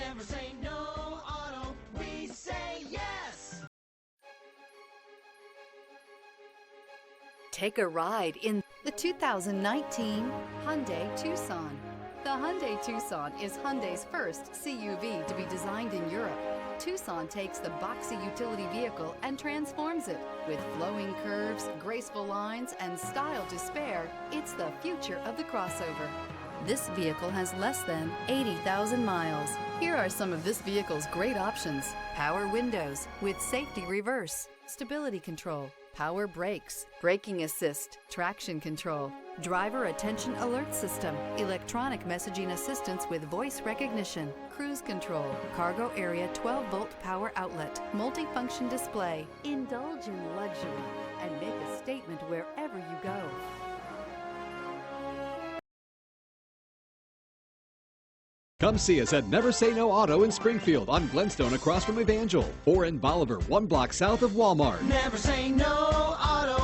Never say no auto, we say yes! Take a ride in the 2019 Hyundai Tucson. The Hyundai Tucson is Hyundai's first CUV to be designed in Europe. Tucson takes the boxy utility vehicle and transforms it. With flowing curves, graceful lines, and style to spare, it's the future of the crossover. This vehicle has less than 80,000 miles. Here are some of this vehicle's great options: power windows with safety reverse, stability control, power brakes, braking assist, traction control, driver attention alert system, electronic messaging assistance with voice recognition, cruise control, cargo area 12-volt power outlet, multifunction display. Indulge in luxury and make a statement wherever you go. Come see us at Never Say No Auto in Springfield on Glenstone across from Evangel, or in Bolivar, 1 block south of Walmart. Never say no auto.